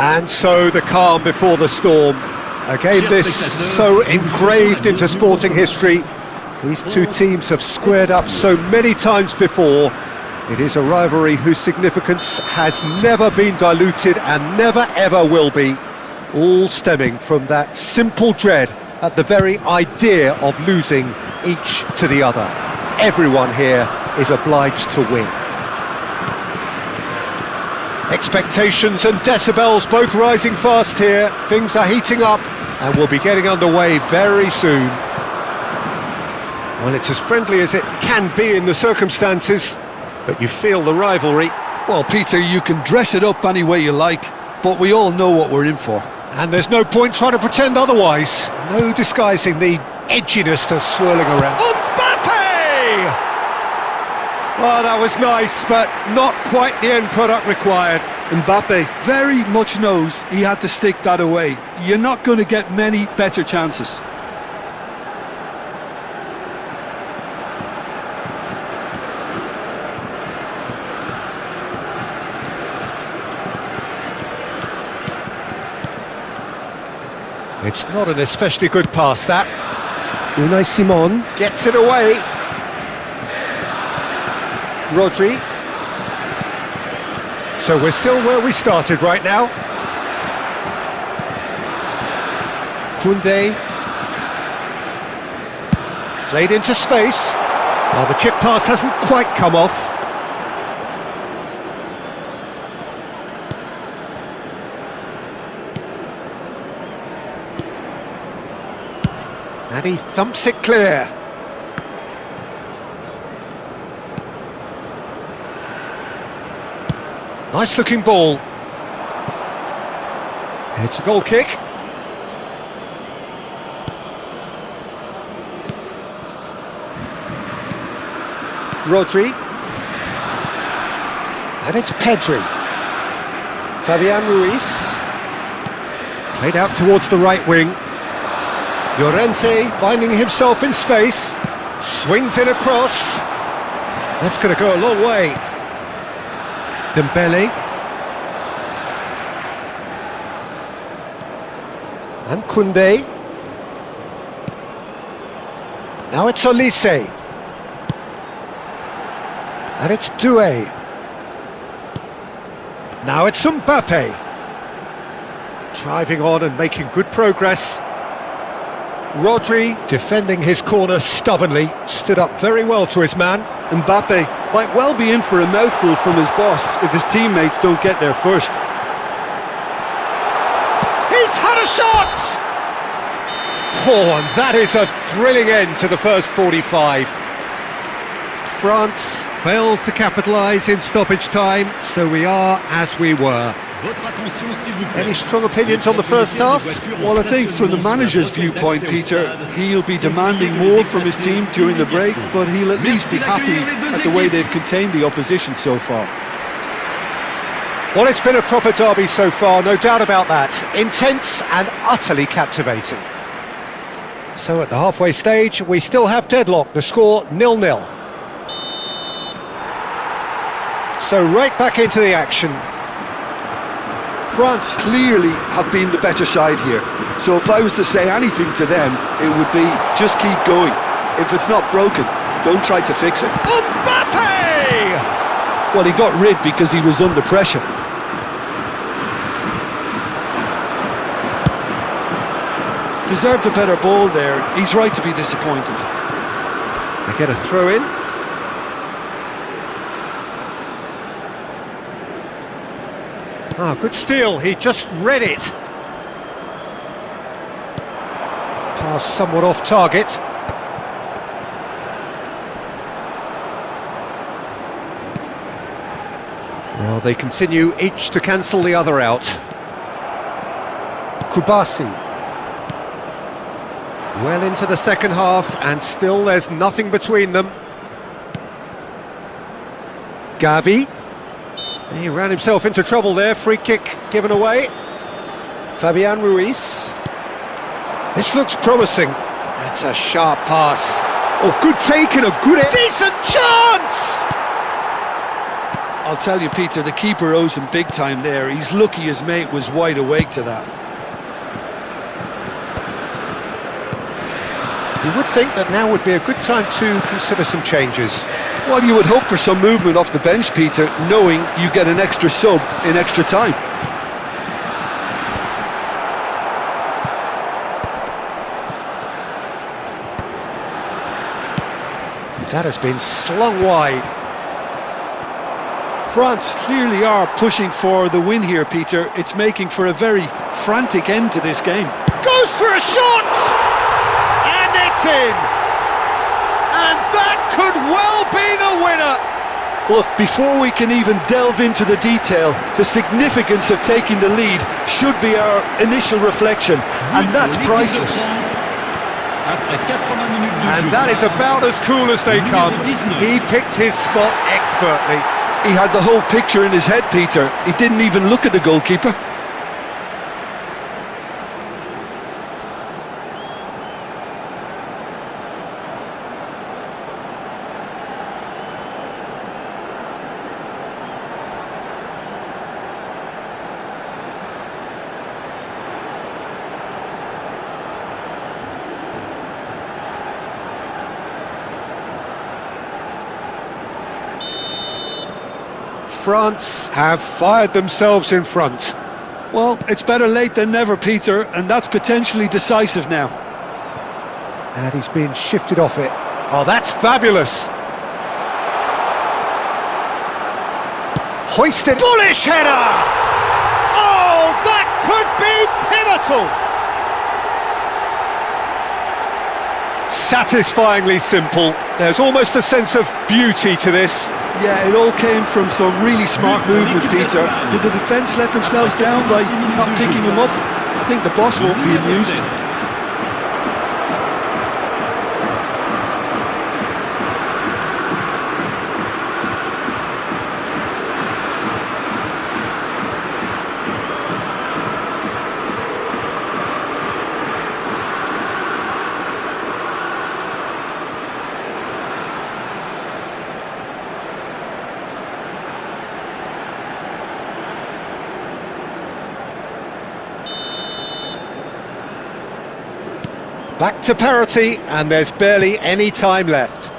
And so the calm before the storm. A game this so engraved into sporting history. These two teams have squared up so many times before. It is a rivalry whose significance has never been diluted and never ever will be. All stemming from that simple dread at the very idea of losing each to the other. Everyone here is obliged to win. Expectations and decibels both rising fast here. Things are heating up and we'll be getting underway very soon. Well, it's as friendly as it can be in the circumstances, but you feel the rivalry. Well, Peter, you can dress it up any way you like, but we all know what we're in for. And there's no point trying to pretend otherwise. No disguising the edginess that's swirling around. Mbappe! Well, that was nice, but not quite the end product required. Mbappe very much knows he had to stick that away. You're not going to get many better chances. It's not an especially good pass, that. Unai Simon gets it away. Rodri. So we're still where we started right now. Koundé. Played into space. Well, the chip pass hasn't quite come off. And he thumps it clear. Nice looking ball. It's a goal kick. Rodri. And it's Pedri. Fabian Ruiz. Played out towards the right wing. Llorente finding himself in space. Swings it across. That's going to go a long way. Dembele. And Koundé. Now it's Olise. And it's Doué. Now it's Mbappe. Driving on and making good progress. Rodri, defending his corner stubbornly, stood up very well to his man. Mbappe might well be in for a mouthful from his boss if his teammates don't get there first. He's had a shot! Oh, and that is a thrilling end to the first 45. France failed to capitalise in stoppage time, so we are as we were. Any strong opinions on the first half? Well, I think from the manager's viewpoint, Peter, he'll be demanding more from his team during the break, but he'll at least be happy at the way they've contained the opposition so far. Well, it's been a proper derby so far, no doubt about that. Intense and utterly captivating. So at the halfway stage, we still have deadlock, the score 0-0. So right back into the action. France clearly have been the better side here, so if I was to say anything to them, it would be just keep going. If it's not broken, don't try to fix it. Mbappe! Well, he got rid because he was under pressure. Deserved a better ball there. He's right to be disappointed. They get a throw in. Ah, good steal, he just read it. Pass somewhat off target. Well, they continue each to cancel the other out. Kubasi. Well into the second half, and still there's nothing between them. Gavi. He ran himself into trouble there, free kick given away. Fabian Ruiz. This looks promising. That's a sharp pass. Oh, good take and a good... Decent chance! I'll tell you, Peter, the keeper owes him big time there. He's lucky his mate was wide awake to that. You would think that now would be a good time to consider some changes. Well, you would hope for some movement off the bench, Peter, knowing you get an extra sub in extra time. That has been slung wide. France clearly are pushing for the win here, Peter. It's making for a very frantic end to this game. Goes for a shot! And it's in! And that could well be the winner! Look, before we can even delve into the detail, the significance of taking the lead should be our initial reflection, and that's priceless. And that is about as cool as they come. He picked his spot expertly. He had the whole picture in his head, Peter. He didn't even look at the goalkeeper. France have fired themselves in front. Well, it's better late than never, Peter, and that's potentially decisive now. And he's been shifted off it. Oh, that's fabulous! Hoisted, bullish header! Oh, that could be pivotal! Satisfyingly simple. There's almost a sense of beauty to this. Yeah, it all came from some really smart movement, Peter. Did the defence let themselves down by not picking him up? I think the boss won't be amused. Back to parity, and there's barely any time left.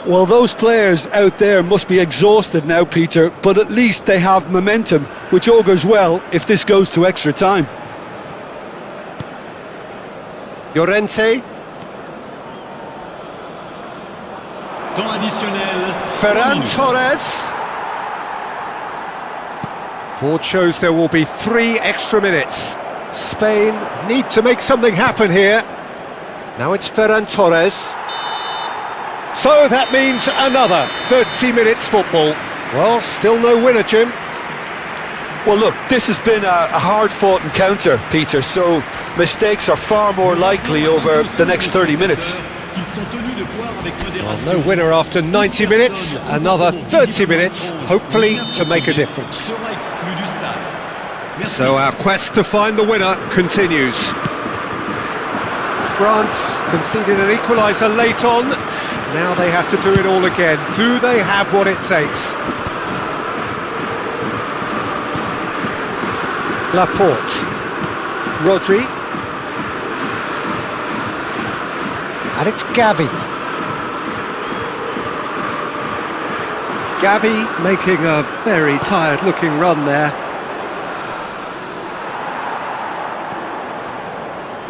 Well, those players out there must be exhausted now, Peter, but at least they have momentum, which augurs well if this goes to extra time. Llorente. Ferran Torres. Board shows there will be 3 extra minutes. Spain need to make something happen here. Now it's Ferran Torres. So that means another 30 minutes football. Well, still no winner, Jim. Well, look, this has been a hard-fought encounter, Peter, so mistakes are far more likely over the next 30 minutes. Well, no winner after 90 minutes, another 30 minutes, hopefully to make a difference. So our quest to find the winner continues. France conceded an equaliser late on. Now they have to do it all again. Do they have what it takes? Laporte. Rodri. And it's Gavi. Gavi making a very tired-looking run there.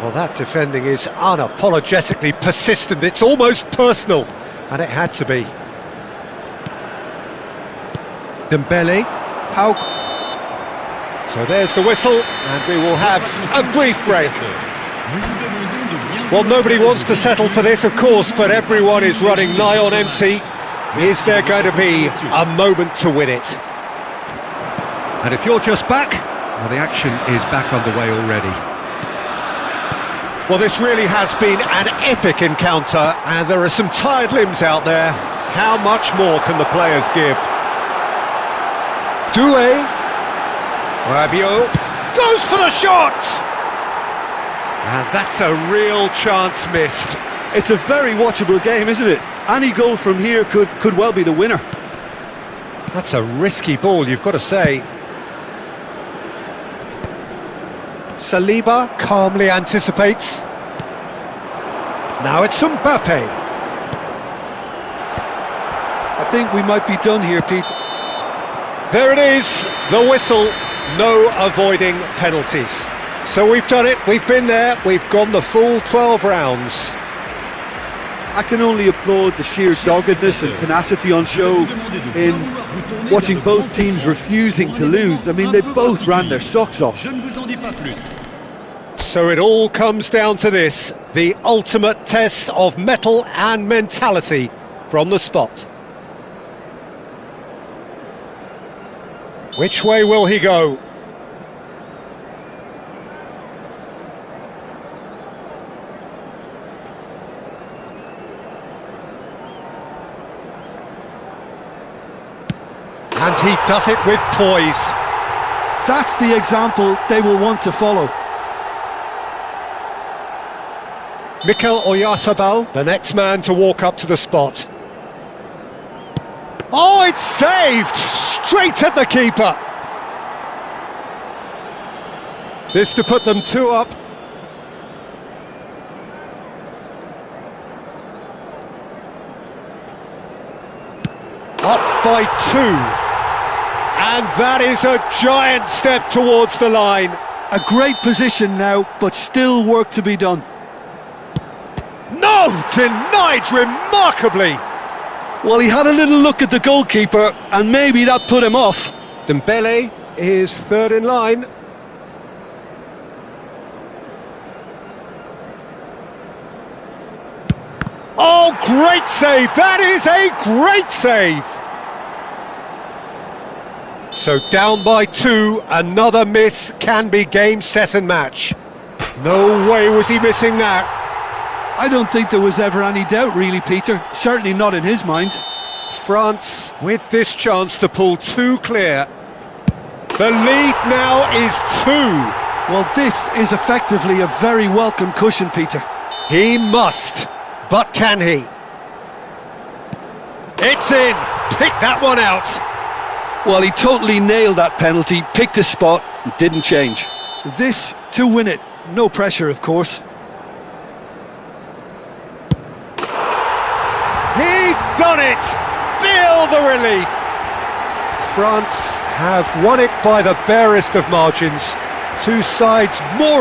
Well, that defending is unapologetically persistent. It's almost personal, and it had to be. Dembele. How? So there's the whistle, and we will have a brief break. Well, nobody wants to settle for this, of course, but everyone is running nigh on empty. Is there going to be a moment to win it? And if you're just back, well, the action is back underway already. Well, this really has been an epic encounter, and there are some tired limbs out there. How much more can the players give? Doué. Rabiot goes for the shot! And that's a real chance missed. It's a very watchable game, isn't it? Any goal from here could well be the winner. That's a risky ball, you've got to say. Saliba calmly anticipates. Now it's Mbappe. I think we might be done here, Pete. There it is, the whistle. No avoiding penalties. So we've done it, we've been there, we've gone the full 12 rounds. I can only applaud the sheer doggedness and tenacity on show in watching both teams refusing to lose. I mean, they both ran their socks off. So it all comes down to this, the ultimate test of mettle and mentality from the spot. Which way will he go? And he does it with poise. That's the example they will want to follow. Mikel Oyarzabal, the next man to walk up to the spot. Oh, it's saved! Straight at the keeper! This to put them 2 up. Up by 2. And that is a giant step towards the line. A great position now, but still work to be done. No! Denied remarkably! Well, he had a little look at the goalkeeper, and maybe that put him off. Dembele is third in line. Oh, great save! That is a great save! So down by 2, another miss can be game, set and match. No way was he missing that. I don't think there was ever any doubt, really, Peter. Certainly not in his mind. France with this chance to pull 2 clear. The lead now is 2. Well, this is effectively a very welcome cushion, Peter. He must, but can he? It's in. Pick that one out. Well, he totally nailed that penalty, picked his spot, and didn't change. This to win it. No pressure, of course. He's done it! Feel the relief! France have won it by the barest of margins. Two sides more